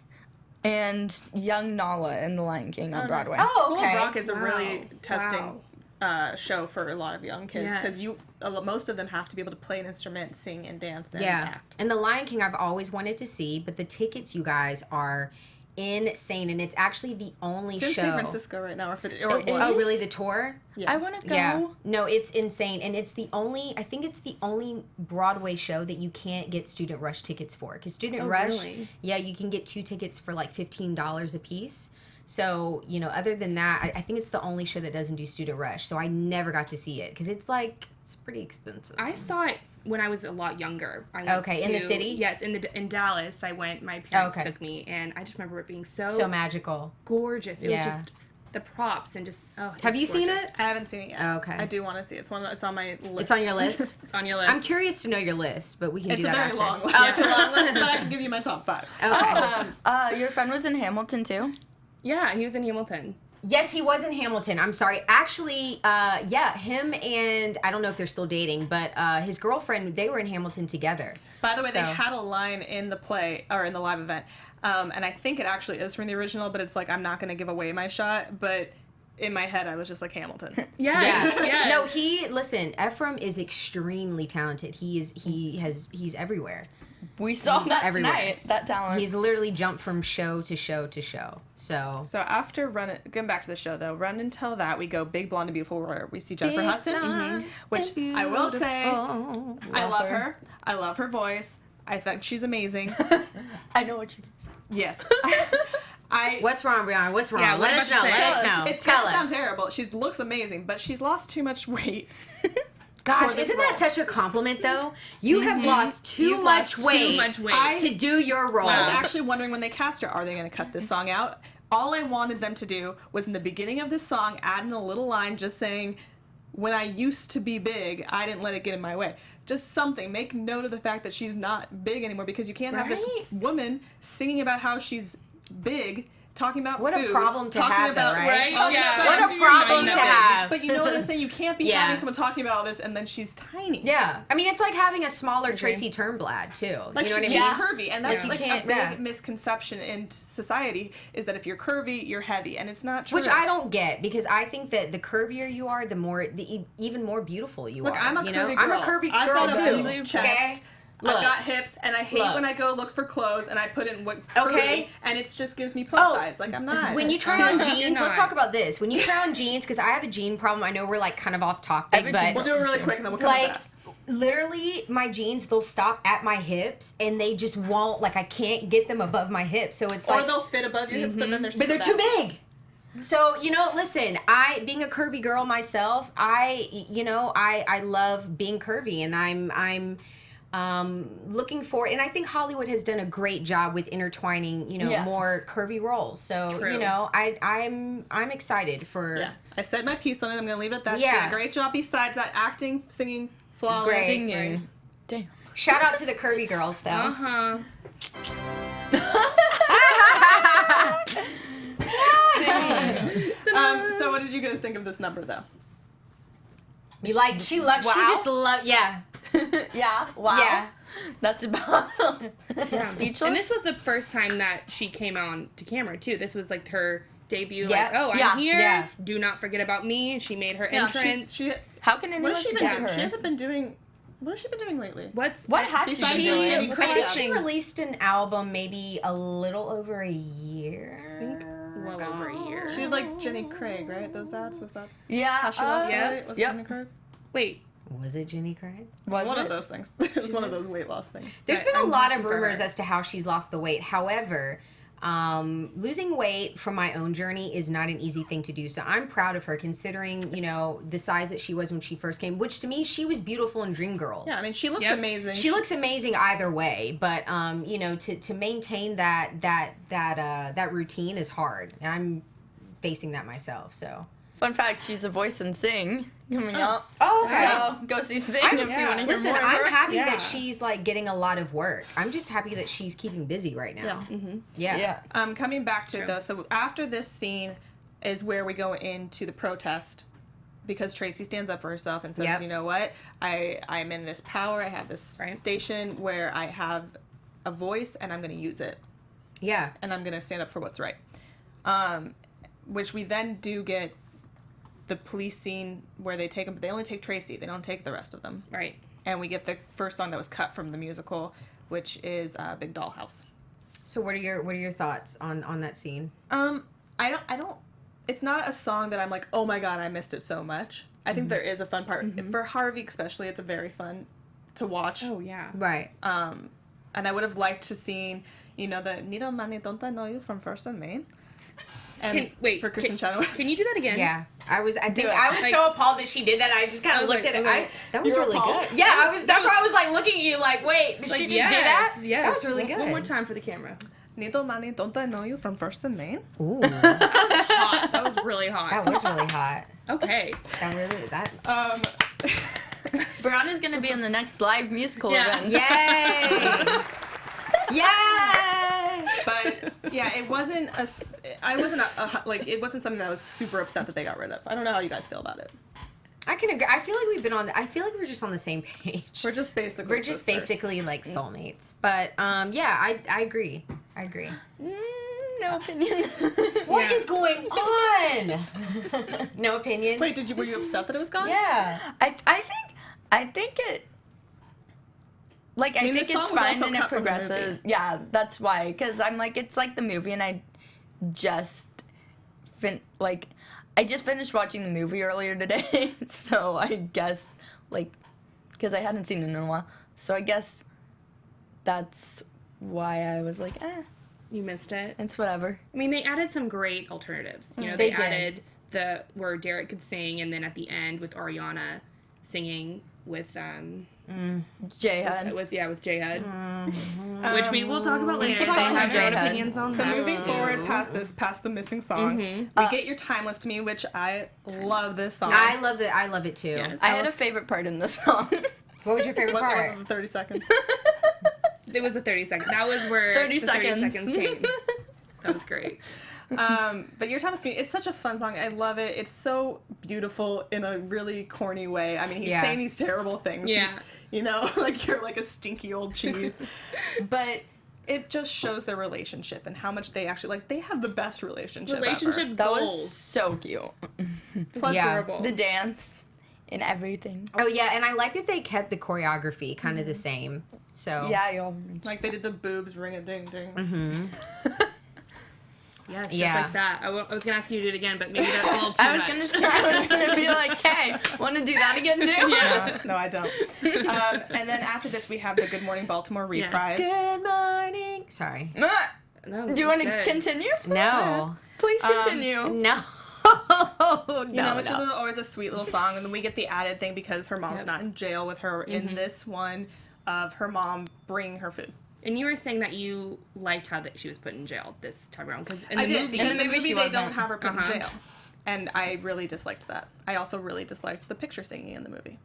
D: and Young Nala in The Lion King on Broadway.
C: Oh,
A: School
C: okay.
A: of Rock is a really testing show for a lot of young kids because most of them have to be able to play an instrument, sing, and dance and act.
C: And The Lion King I've always wanted to see, but the tickets, you guys, are insane, and it's actually the only show.
A: It's in San Francisco right now,
C: Oh, really? The tour?
A: Yeah.
D: I want to go.
C: Yeah. No, it's insane, and it's the only. I think it's the only Broadway show that you can't get Student Rush tickets for. Because Student Rush, you can get 2 tickets for like $15 a piece. So other than that, I think it's the only show that doesn't do Student Rush. So I never got to see it because it's pretty expensive.
E: I saw it when I was a lot younger. I went
C: in the city?
E: Yes, in Dallas. I went. My parents took me, and I just remember it being so
C: magical,
E: gorgeous. It was just the props and just
C: Have you seen it?
A: I haven't seen it yet.
C: Oh, okay.
A: I do want to see it. It's on my list.
C: It's on your list?
E: It's on your list.
C: I'm curious to know your list, but we can do that after.
A: It's a very long list.
C: Oh, it's a long list?
A: But I can give you my top 5.
C: Okay.
D: Your friend was in Hamilton too?
E: Yeah, he was in Hamilton.
C: Yes, he was in Hamilton. I'm sorry. Actually, him and I don't know if they're still dating, but his girlfriend, they were in Hamilton together.
A: By the way, they had a line in the play or in the live event, and I think it actually is from the original, but it's like I'm not going to give away my shot, but in my head I was just like Hamilton.
E: Yeah.
C: No, listen, Ephraim is extremely talented. He's everywhere.
D: We saw that everywhere. Tonight, that talent.
C: He's literally jumped from show to show to show. So
A: after going back to the show though, Run and Tell That, we go Big Blonde and Beautiful where we see Jennifer Hudson, which I will say, I love her. I love her voice. I think she's amazing.
D: I know what you're
A: Yes.
C: What's wrong, Briana? What's wrong?
E: Yeah,
C: Let us know.
A: It sounds terrible. She looks amazing, but she's lost too much weight.
C: Gosh, isn't that such a compliment, though? You have lost too much weight to do your role.
A: I was actually wondering when they cast her, are they going to cut this song out? All I wanted them to do was in the beginning of this song, add in a little line just saying, when I used to be big, I didn't let it get in my way. Just something. Make note of the fact that she's not big anymore because you can't have this woman singing about how she's big, talking about
C: what
A: food,
C: a problem to have, though, right?
A: What
C: a problem to have.
A: But you know what I'm saying? You can't be having someone talking about all this and then she's tiny.
C: Yeah. I mean, it's like having a smaller Tracy Turnblad, too.
A: Like,
C: you know what I mean?
A: She's curvy. And that's like a big
C: yeah.
A: misconception in society is that if you're curvy, you're heavy. And it's not true.
C: Which I don't get because I think that the curvier you are, even more beautiful you are.
A: Look, I'm a curvy girl.
C: I'm a curvy girl,
A: I've got
C: too.
A: a blue chest.
C: Okay?
A: I've got hips, and I hate when I go look for clothes, and I put in what curvy, and it just gives me plus size. Like, I'm not.
C: When you try on jeans, let's talk about this. When you try on jeans, because I have a jean problem. I know we're like kind of off topic, but
A: we'll do it really quick, and then we'll come back.
C: Literally, my jeans, they'll stop at my hips, and they just won't, I can't get them above my hips. So it's
A: or they'll fit above your hips, but then they're
C: too big. So, listen, being a curvy girl myself, I love being curvy, and I'm looking for, and I think Hollywood has done a great job with intertwining, more curvy roles. So, I'm excited for.
A: Yeah, I said my piece on it. I'm gonna leave it at that. She did a great job. Besides that, acting, singing, flawless.
C: Great.
D: Singing. Damn.
C: Shout out to the curvy girls, though.
A: So, what did you guys think of this number, though?
C: She just loved, yeah.
D: Yeah. Wow.
C: Yeah.
D: That's about speechless.
E: And this was the first time that she came on to camera too. This was like her debut.
C: Yeah.
E: Like, oh,
D: Yeah.
E: I'm here.
C: Yeah.
E: Do not forget about me. She made her
A: Yeah,
E: entrance.
D: How can anyone
A: what has she been
D: forget
A: doing?
D: her?
A: She hasn't been doing. What has she been doing lately?
D: What has she
A: Besides
D: been
A: doing
D: doing?
A: Jenny
C: I
A: Craig
C: think
A: thing.
C: she released an album maybe a little over a year.
E: Well over a year.
A: She did like Jenny Craig, right? Those ads, was that
D: Yeah.
A: how she lost
E: yeah.
A: the weight? Was it
D: Yep.
A: Jenny Craig?
E: Wait,
C: Was it Jenny Craig?
A: One of those things. It was one of those weight loss things.
C: There's
A: But
C: been a
A: I'm
C: lot
A: happy
C: of
A: for her.
C: rumors as to how she's lost the weight. However, losing weight from my own journey is not an easy thing to do. So I'm proud of her considering, you know, the size that she was when she first came, which to me, she was beautiful in Dreamgirls.
A: Yeah, I mean, she looks
E: Yep.
A: amazing.
C: She looks amazing either way, but you know, to maintain that routine is hard, and I'm facing that myself. So.
D: Fun fact: she's a voice in Sing coming up.
C: Oh, okay.
D: So go see Sing if you want to hear
C: Listen,
D: more of
C: I'm
D: her.
C: happy
E: Yeah.
C: that she's like getting a lot of work. I'm just happy that she's keeping busy right now.
A: Yeah.
C: Yeah.
A: Coming back to it, though, so after this scene is where we go into the protest because Tracy stands up for herself and says,
C: Yep.
A: you know what, I'm in this power, I have this
E: Right.
A: station where I have a voice and I'm going to use it
C: Yeah.
A: and I'm going to stand up for what's right. Which we then do get the police scene where they take them, but they only take Tracy, they don't take the rest of them.
E: right.
A: And we get the first song that was cut from the musical, which is Big Doll House.
C: So what are your thoughts on that scene?
A: I don't. It's not a song that I'm like, oh my god, I missed it so much. I think there is a fun part for Harvey, especially. It's a very fun to watch.
E: Oh yeah.
C: Right.
A: And I would have liked to seen, you know, the Nito Mani Don't I Know You from First and Main. And for Kristen Chenoweth.
E: Can you do that again?
C: Yeah. I was
D: it.
C: so appalled that she did that. I just kind
E: I
C: of
E: was
C: looked
E: like,
C: at it.
E: okay.
C: That was
A: You were
C: really
A: appalled?
C: good. Yeah, I was. That's why I was like looking at you like, wait, did she just do that?
E: Yes.
C: That was really good.
E: One more time for the camera.
A: Nito Mani Don't I Know You from First and Main.
C: Ooh,
E: Hot. That was really hot.
C: that was really hot.
E: Okay.
C: That.
D: Briana's gonna be in the next live musical
E: Yeah.
D: event.
C: Yay! Yay!
A: But yeah, it wasn't it wasn't something that I was super upset that they got rid of. I don't know how you guys feel about it.
C: I can agree. I feel like I feel like we're just on the same page.
A: We're just basically
C: like soulmates. But yeah, I agree.
D: No opinion.
C: What is going on? No opinion.
A: Wait, were you upset that it was gone?
C: Yeah.
D: I think it. Like, I
A: mean,
D: think
A: the song
D: it's
A: was
D: fine
A: also
D: and it
A: cut from the
D: progresses.
A: movie.
D: Yeah, that's why. Because I'm like, it's like the movie, and I just finished watching the movie earlier today. So I guess, because I hadn't seen it in a while. So I guess that's why I was like,
E: You missed it.
D: it's whatever.
E: I mean, they added some great alternatives. You know,
C: They
E: they
C: did.
E: added where Derek could sing, and then at the end with Ariana singing with
D: J-Hud.
E: with J Hud, which we will talk about later.
A: can talk
E: They
A: about
E: have their own
D: J-Hud.
E: opinions on
A: So
E: that.
A: moving
E: too.
A: forward past the missing song, we get your Timeless to Me, which I love this song.
C: I love it too.
E: Yes.
D: I had a favorite part in the song.
C: What was your favorite
A: What was
C: part?
A: it, the 30 seconds?
E: It was a 30-second. That was where
D: 30
E: the
D: seconds.
E: 30 seconds came. That was great.
A: But Your Timeless to Me, it's such a fun song. I love it. It's so beautiful in a really corny way. I mean, he's
C: Yeah.
A: saying these terrible things.
E: Yeah.
A: You know, like you're like a stinky old cheese. But it just shows their relationship and how much they actually, they have the best relationship
E: Relationship
A: ever.
D: That was
E: goals.
D: so cute.
A: Plus,
C: Yeah.
E: Adorable.
D: The dance and everything.
C: Oh yeah, and I like that they kept the choreography kind of the same. So
D: Yeah, y'all.
A: like they did the boobs ring a ding ding.
E: Yes, just
C: Yeah.
E: like that. I was going to ask you to do it again, but maybe that's a little too
D: I was
E: much.
D: gonna be like, hey, want to do that again too?
E: Yeah.
A: No, I don't. And then after this, we have the Good Morning Baltimore
E: Yeah.
A: reprise.
C: good morning. Sorry.
E: No,
D: Do you want to
E: good.
D: continue?
C: No.
D: Please continue.
C: No.
A: You know, which is always a sweet little song. And then we get the added thing because her mom's
E: Yep.
A: not in jail with her in this one of her mom bringing her food.
E: And you were saying that you liked how that she was put in jail this time around because in
A: I
E: the
A: did.
E: movie,
A: In the movie,
D: she
A: they don't
D: wasn't.
A: have her put in
E: Uh-huh.
A: jail. And I really disliked that. I also really disliked the picture singing in the movie.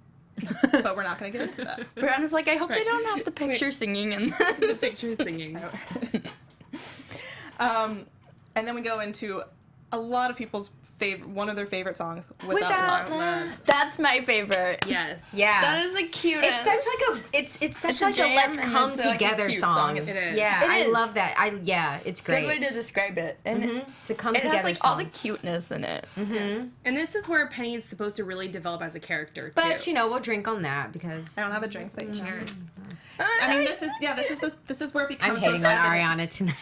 A: But we're not going to get into that.
D: Brianna's like, I hope they
E: Right.
D: don't have the picture singing in
E: the picture singing.
A: And then we go into a lot of people's one of their favorite songs, Without Love.
D: That's my favorite.
E: Yes.
C: Yeah.
D: That is the cutest.
C: It's such like a it's such
D: a
C: like a
D: jam
C: let's
D: and
C: come
D: it's like a
C: together
D: cute
C: song.
D: song.
E: It is.
C: Yeah,
D: It
C: I
D: is.
C: love that. It's
D: Great
C: great.
D: way to describe it. And
C: It's a come
D: it
C: together
D: has like
C: song.
D: all the cuteness in it.
E: And this is where Penny is supposed to really develop as a character too.
C: But you know, we'll drink on that because
A: I don't have a drink, but
E: Cheers.
A: I mean, this is where it
C: I'm
A: becomes
C: hating
A: most
C: on
A: evident.
C: Ariana tonight.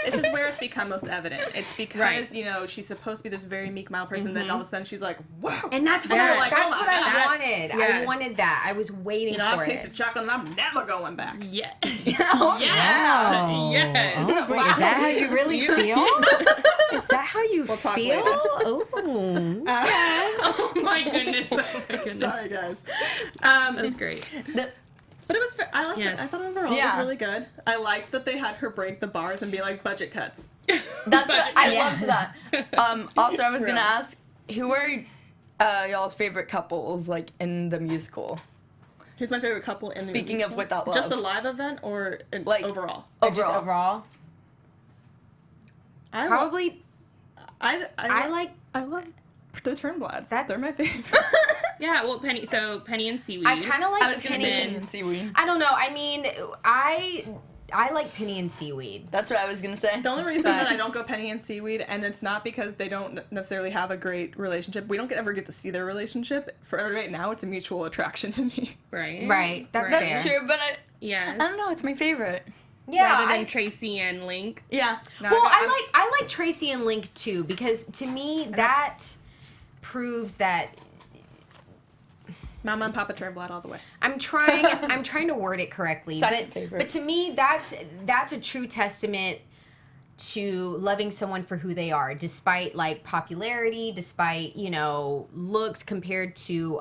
A: This is where it's become most evident. It's because
E: Right.
A: you know she's supposed to be this very meek, mild person. Then all of a sudden she's like, "Wow!"
C: And that's what
A: you're
C: I,
A: like,
C: that's
A: "Oh my
C: what I
A: God."
C: wanted. I
E: Yes.
C: wanted that. I was waiting
A: You know, I've
C: for
A: tasted
C: it.
A: chocolate and I'm never going back.
E: Yeah.
C: Wow.
E: Yes.
C: Oh, wait, is that how you really feel? Is that how you
A: We'll talk
C: feel?
A: later.
C: Oh.
E: Oh my goodness. Oh my goodness.
A: Sorry, guys.
E: That's great.
A: But it was. I liked
E: Yes.
A: it. I thought overall it was
D: Yeah.
A: really good. I liked that they had her break the bars and be like budget cuts.
D: That's what I
C: Yeah.
D: loved that. Also, I was gonna
A: Really?
D: ask, who were y'all's favorite couples like in the musical?
A: Who's my favorite couple in the
D: Speaking of
A: musical?
D: Without Love.
A: Just the live event or
D: Like,
A: overall?
C: Just overall.
A: I
C: Probably,
A: I
C: I
A: love the Turnblads.
C: That's-
A: They're my favorite.
E: Yeah, well, Penny and Seaweed.
C: I kind of like
D: I was gonna say
C: Penny.
D: Penny and Seaweed.
C: I don't know. I mean, I like Penny and Seaweed.
D: That's what I was gonna say.
A: The only reason that I don't go Penny and Seaweed, and it's not because they don't necessarily have a great relationship. We don't ever get to see their relationship. For right now, it's a mutual attraction to me.
E: Right.
C: Right. That's
E: Right.
C: fair.
D: That's true, but
E: Yes.
D: I don't know. It's my favorite.
C: Yeah.
E: Rather than
C: I-
E: Tracy and Link.
D: Yeah.
A: No,
C: well,
A: I'm-
C: I like Tracy and Link too because to me that proves that
A: Mama and Papa Turnblad all the way.
C: I'm trying to word it correctly,
D: Second
C: but
D: favorite.
C: but to me that's a true testament to loving someone for who they are, despite like popularity, despite looks compared to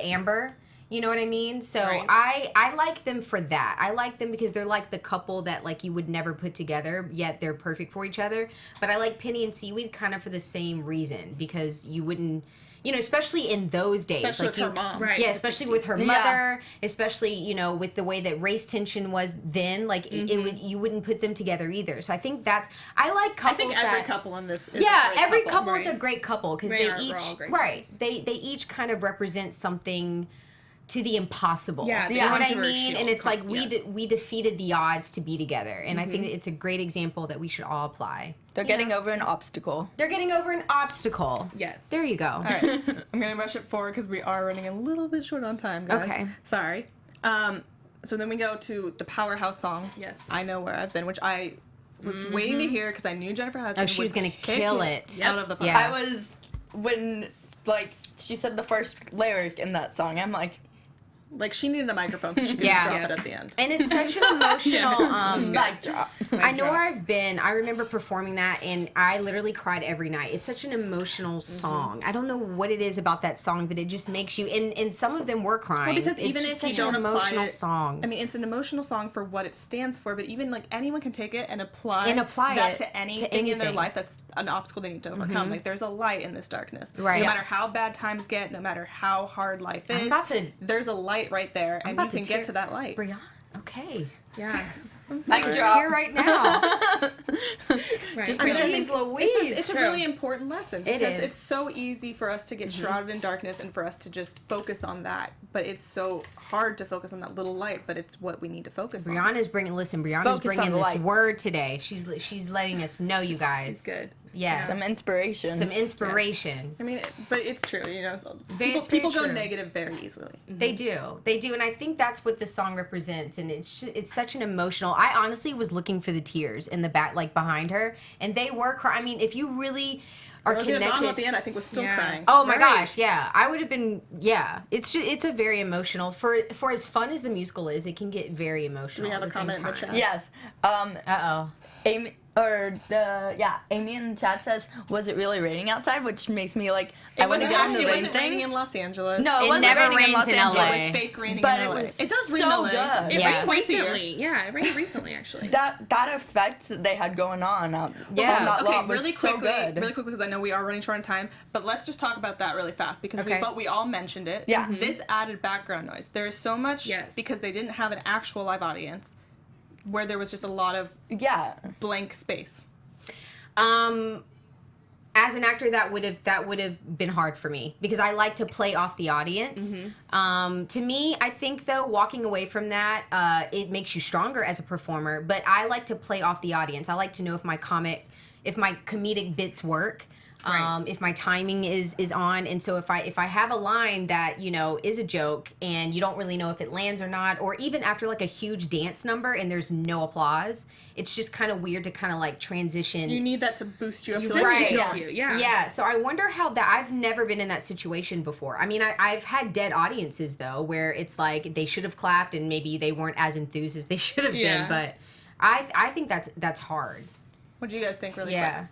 C: Amber. You know what I mean? So
E: Right.
C: I like them for that. I like them because they're like the couple that like you would never put together, yet they're perfect for each other. But I like Penny and Seaweed kind of for the same reason because you wouldn't. Especially in those days,
A: Especially
C: like
A: with her mom.
E: Right.
C: yeah,
E: the
C: especially
E: 60s.
C: with her
D: Yeah.
C: mother, especially with the way that race tension was then, like it was, you wouldn't put them together either. So I think I like
A: I
C: couples
A: think every
C: that,
A: couple in this is
C: yeah,
A: a great
C: every
A: couple.
C: couple is a
E: right.
C: great couple because
E: They
C: they
E: are- we're
C: each
E: all great
C: right,
E: couples.
C: they each kind of represent something to the impossible.
E: Yeah, the
C: you know what I
E: controversial
C: mean? And it's like
E: yes.
C: we defeated the odds to be together, and I think it's a great example that we should all apply.
D: They're getting over an obstacle.
C: They're getting over an obstacle.
E: Yes.
C: There you go.
A: All right, I'm gonna rush it forward because we are running a little bit short on time, guys.
C: Okay.
A: Sorry. So then we go to the powerhouse song.
E: Yes.
A: I Know Where I've Been, which I was waiting to hear because I knew Jennifer Hudson.
C: Oh, she was
A: would
C: gonna
A: kick
C: kill it.
A: out of the park.
C: Yeah.
D: I was when she said the first lyric in that song. I'm like,
A: Like she needed a microphone so she could
C: Yeah.
A: just drop
E: Yeah.
A: it at the end.
C: And it's such an emotional
D: mic drop.
C: I know where I've been. I remember performing that, and I literally cried every night. It's such an emotional song. I don't know what it is about that song, but it just makes you. And some of them were crying.
A: Well, because
C: it's
A: even
C: just
A: if you
C: such
A: don't
C: an
A: apply
C: emotional
A: it,
C: song.
A: I mean, it's an emotional song for what it stands for, but even like anyone can take it and apply
C: it
A: that
C: to
A: to anything in their
C: anything.
A: life that's an obstacle they need to overcome. Like there's a light in this darkness.
C: Right.
A: No
C: Yeah.
A: matter how bad times get, no matter how hard life is,
C: about to-
A: there's a light right there, and you
C: about to
A: can
C: tear-
A: get to that light.
C: Brianna, okay.
E: Yeah.
D: Mic
C: It's
D: drop.
C: here right now.
E: Right.
A: I mean,
C: Jeez Louise.
A: It's a
E: True.
A: really important lesson
C: It
A: because
C: is.
A: it's so easy for us to get shrouded in darkness and for us to just focus on that. But it's so hard to focus on that little light, but it's what we need to focus on.
C: Brianna's bringing
D: Focus on
C: bringing
D: the
C: this
D: light.
C: word today. She's letting us know, you guys.
E: Good.
C: Yes.
D: Some inspiration.
C: Some inspiration.
A: I mean, but it's true,
C: It's
A: People
C: very
A: go
C: true.
A: negative very easily.
C: They do, and I think that's what the song represents. And it's such an emotional. I honestly was looking for the tears in the back, like behind her, and they were crying. I mean, if you really are
A: Rosie O'Donnell at
C: connected.
A: the end, I think, was still
E: Yeah.
A: crying.
C: Oh my
E: Right.
C: gosh, yeah, I would have been. Yeah, it's a very emotional. For as fun as the musical is, it can get very emotional.
A: Do we have
C: at
A: a
C: the same
A: comment in the
C: time.
A: chat?
D: Yes.
C: Uh-oh.
D: Amy Amy in the chat says, was it really raining outside? Which makes me like, I want to get on the
A: It
D: rain
A: wasn't
D: thing.
A: raining in Los Angeles.
D: No, it
C: It
D: wasn't
C: never
D: raining in
C: rains
D: Los
C: in
D: Angeles.
C: LA.
A: It was fake raining
D: But
A: in
D: it
A: LA.
D: was
A: It does rain
D: so
A: in LA.
D: good.
E: It
C: Yeah.
E: rained
A: Twice a year.
E: recently. Yeah, it rained recently actually.
D: That effect that they had going on out
C: Yeah.
D: on that
A: Okay,
D: lot was
A: really
D: so
A: quickly,
D: good.
A: because I know we are running short on time, but let's just talk about that really fast because
C: Okay.
A: we all mentioned it.
D: Yeah.
A: This added background noise. There is so much
E: Yes.
A: because they didn't have an actual live audience where there was just a lot of
D: Yeah.
A: blank space.
C: as an actor, that would have been hard for me because I like to play off the audience. To me, I think though, walking away from that, it makes you stronger as a performer. But I like to play off the audience. I like to know if my comedic bits work.
E: Right.
C: If my timing is on, and so if I have a line that is a joke and you don't really know if it lands or not, or even after like a huge dance number and there's no applause, it's just kind of weird to kind of like transition.
A: You need that to boost you up.
C: Right.
E: Yeah.
C: So I wonder how that. I've never been in that situation before. I mean, I've had dead audiences though, where it's like they should have clapped and maybe they weren't as enthused as they should have been. But I think that's hard.
A: What do you guys think? Really
C: Yeah.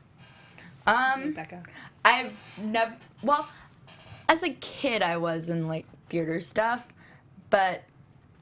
E: Becca.
D: I've never, well, as a kid I was in like theater stuff, but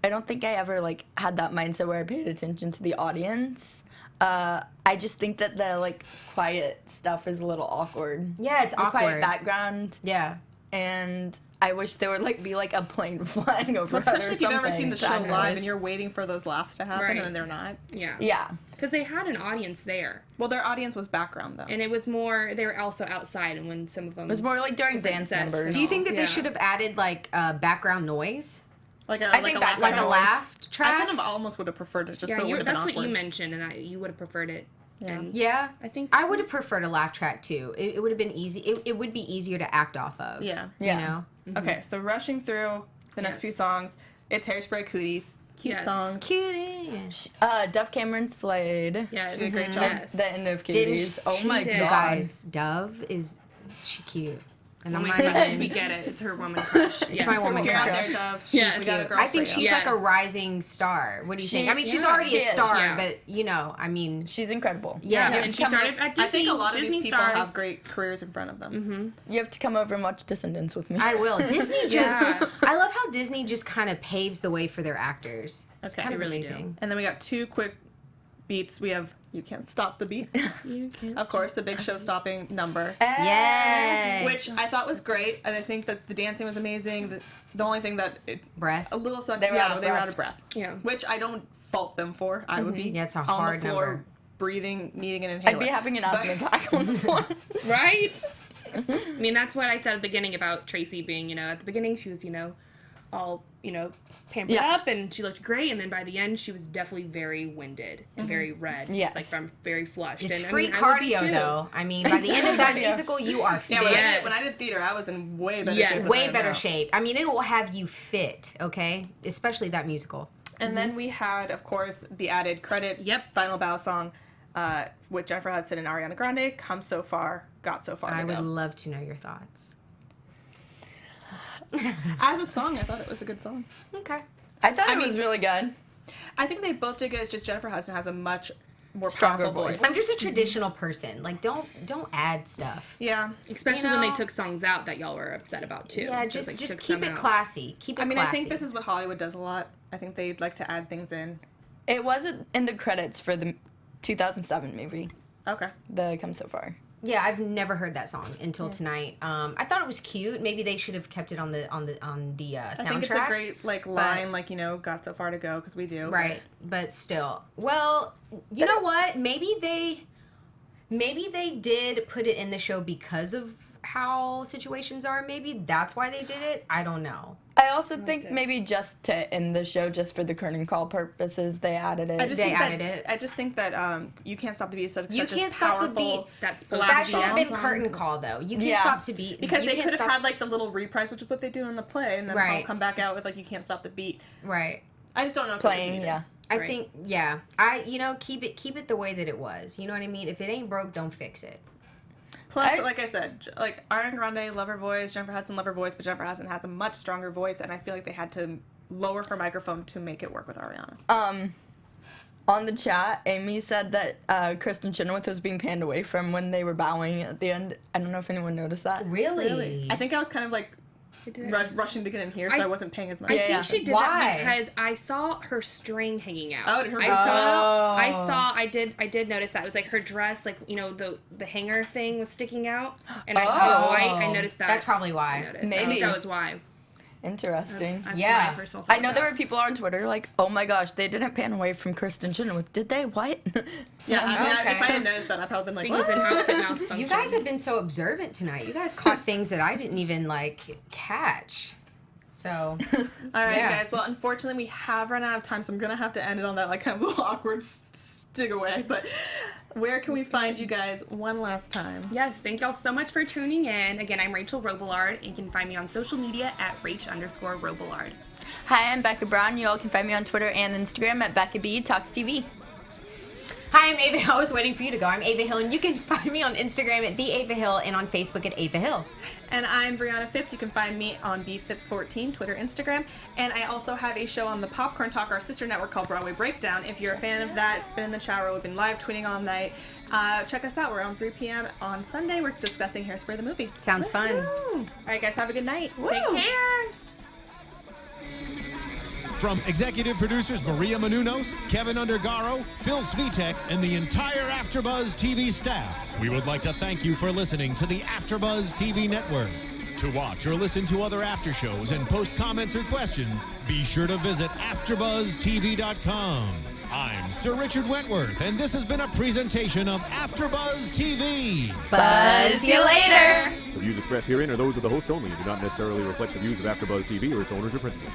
D: I don't think I ever like had that mindset where I paid attention to the audience. I just think that the like quiet stuff is a little awkward.
C: Yeah, it's
D: the
C: awkward.
D: Quiet background.
C: Yeah.
D: And I wish there would like be like a plane flying over.
A: Especially if you've ever seen the show
D: that
A: live
D: was-
A: and you're waiting for those laughs to happen
E: Right.
A: and then they're not.
E: Yeah.
D: Yeah.
E: Because they had an audience there.
A: Well, their audience was background though.
E: And it was more, they were also outside, and when some of them...
D: It was more like during
E: different
D: dance
E: sets
D: numbers.
E: and
C: Do you
E: all.
C: think that
E: Yeah.
C: they should have added like background noise,
A: Like a,
D: I think that's
C: like a
A: noise.
C: laugh track?
A: I kind of almost would have preferred it just so it would have been
E: that's
A: awkward.
E: what you mentioned, and that you would have preferred it.
A: Yeah.
E: And
C: Yeah.
E: I think...
C: I would have preferred a laugh track too. It would have been easy. It would be easier to act off of.
A: Yeah.
C: You
D: Yeah.
C: know?
A: Okay, so rushing through the next
E: Yes.
A: few songs, it's Hairspray Cooties. Cute
E: Yes.
A: songs.
C: Cutie.
D: Duff Cameron Slade.
E: Yes.
A: She did a great job.
E: Yes.
D: The end of
C: Didn't
D: Cuties.
C: she-
D: Oh
C: she
D: my
E: did.
D: god.
C: Guys, Dove she cute. And
E: Oh
C: I'm
E: my
C: not
E: gosh,
C: even-
E: we get it. It's her woman crush. It's
C: my woman
A: If you're out
C: crush.
A: there, Dove,
E: Yes.
A: we got a girl
C: I think
A: for
C: she's
A: you.
E: Yes.
C: like a rising star. What do you
D: She-
C: think? I mean, she's
E: yeah,
C: already
D: she
C: a
D: is,
C: star,
E: yeah.
C: but I mean,
D: She's incredible.
C: yeah.
E: And she started at Disney.
A: I think a lot of
E: Disney
A: these people
E: stars.
A: have great careers in front of them.
D: You have to come over and watch Descendants with me.
C: I will. Disney just.
E: Yeah.
C: I love how Disney just kind of paves the way for their actors. It's
A: Okay.
C: kind of
E: They really do.
C: amazing.
A: And then we got two quick beats. We have You Can't Stop the Beat.
E: You can't
A: Of course, the big show-stopping number.
C: Yay!
A: Which I thought was great, and I think that the dancing was amazing. The only thing that
C: breath.
A: a little sucks,
D: They were out of
A: they were
D: breath.
A: out of breath.
E: Yeah.
A: Which I don't fault them for. I would be
C: Yeah, it's a
A: on
C: hard
A: the floor
C: number.
A: breathing, needing an inhaler.
D: I'd be having an asthma attack on the floor.
E: Right? I mean, that's what I said at the beginning about Tracy being, at the beginning she was, all, pampered
D: Yeah.
E: up and she looked great. And then by the end, she was definitely very winded and very red.
D: Yes.
E: Just like from very flushed.
C: It's
E: and
C: free
E: I would be
C: cardio
E: too.
C: though. I mean, by the end of that
D: Cardio.
C: musical, you are fit.
A: Yeah, when,
E: Yes.
A: when I did theater, I was in way better
E: Yes.
A: shape. than I
C: Way
A: am
C: better
A: now.
C: shape. I mean, it will have you fit, okay? Especially that musical.
A: And then we had, of course, the added credit.
E: Yep.
A: Final bow song, with Jennifer Hudson and Ariana Grande. Come so far, got so far.
C: I
A: to
C: would
A: go.
C: love to know your thoughts.
A: As a song, I thought it was a good song.
C: Okay.
D: I thought it was really good.
A: I think they both did good. It's just Jennifer Hudson has a much more
D: Stronger
A: powerful
D: voice.
A: voice.
C: I'm just a traditional person. Like, don't add stuff.
A: Yeah.
E: Especially when they
C: know?
E: took songs out that y'all were upset about too.
C: Yeah,
E: So it's
C: just
E: took
C: keep
E: some
C: it
E: out.
C: classy. Keep it
A: I mean,
C: classy.
A: I think this is what Hollywood does a lot. I think they'd like to add things in.
D: It wasn't in the credits for the 2007 movie,
A: Okay.
D: the Come So Far.
C: Yeah, I've never heard that song until tonight. I thought it was cute. Maybe they should have kept it on the soundtrack.
A: I think it's a great line, got so far to go because we do.
C: Right, but still. Well, you know what? Maybe they did put it in the show because of how situations are. Maybe that's why they did it. I don't know.
D: I also think maybe just to end the show, just for the curtain call purposes, they added it.
A: I just
C: They
A: think
C: added
A: that,
C: it.
A: I just think that You Can't Stop the Beat is such
C: You
A: a
C: Can't Stop the
A: powerful.
C: Beat.
E: That's supposed
A: Last
C: That
E: to
C: should
E: be
C: have
A: song.
C: been curtain call though. You can't
D: Yeah.
C: stop to beat
A: Because
C: you
A: they
C: can't
A: could have
C: stop-
A: had like the little reprise, which is what they do in the play, and then
C: Right.
A: they'll come back out with You Can't Stop the Beat.
C: right.
A: I just don't know if
D: playing,
A: it was
D: yeah.
C: I
E: Right.
C: think keep it the way that it was. You know what I mean? If it ain't broke, don't fix it.
A: Plus, like I said, Ariana Grande, love her voice, Jennifer Hudson, love her voice, but Jennifer Hudson has a much stronger voice, and I feel like they had to lower her microphone to make it work with Ariana.
D: On the chat, Amy said that Kristen Chenoweth was being panned away from when they were bowing at the end. I don't know if anyone noticed that.
C: Really?
A: I think I was kind of rushing to get in here, so I wasn't paying as much.
E: I
D: Yeah,
E: think
D: yeah.
E: she did
C: Why?
E: that because I saw her string hanging out.
A: Oh, did her
E: I
A: go
E: saw.
C: out?
E: I did notice that. It was like her dress, the hanger thing was sticking out, and it was
D: Oh.
E: white. I noticed that.
C: That's probably
E: I
C: why.
E: noticed. I
D: Maybe.
E: think that was why.
D: Interesting.
E: That's
C: Yeah.
E: my personal
D: I know there
E: thought.
D: were people on Twitter like, oh my gosh, they didn't pan away from Kristen Chenoweth, did they? What?
A: Yeah, I mean,
C: Okay.
A: if I had noticed that, I'd probably been like,
E: Things in
A: what?
E: house and malfunction.
C: You guys have been so observant tonight. You guys caught things that I didn't even like catch. So,
A: All right,
C: Yeah.
A: guys. Well, unfortunately, we have run out of time, so I'm gonna have to end it on that like kind of little awkward stick away. But where can we find you guys one last time?
E: Yes, thank y'all so much for tuning in. Again, I'm Rachel Robillard, and you can find me on social media at Rach_Robillard.
D: Hi, I'm Becca Brown. You all can find me on Twitter and Instagram at Becca B Talks TV.
C: hi, I'm Ava Hill. I was waiting for you to go. I'm Ava Hill, and you can find me on Instagram at the Ava Hill and on Facebook at Ava Hill.
A: And I'm Briana Phipps. You can find me on bphipps14, Twitter, Instagram. And I also have a show on the Popcorn Talk, our sister network called Broadway Breakdown. If you're a fan of that, it's been in the shower. We've been live tweeting all night. Check us out. We're on 3 p.m. on Sunday. We're discussing Hairspray the movie.
C: Sounds fun.
A: All right, guys. Have a good night.
E: Take care!
B: From executive producers Maria Menounos, Kevin Undergaro, Phil Svitek, and the entire AfterBuzz TV staff, we would like to thank you for listening to the AfterBuzz TV network. To watch or listen to other after shows and post comments or questions, be sure to visit AfterBuzzTV.com. I'm Sir Richard Wentworth, and this has been a presentation of AfterBuzz TV.
C: Buzz you later.
F: The views expressed herein are those of the hosts only and do not necessarily reflect the views of AfterBuzz TV or its owners or principals.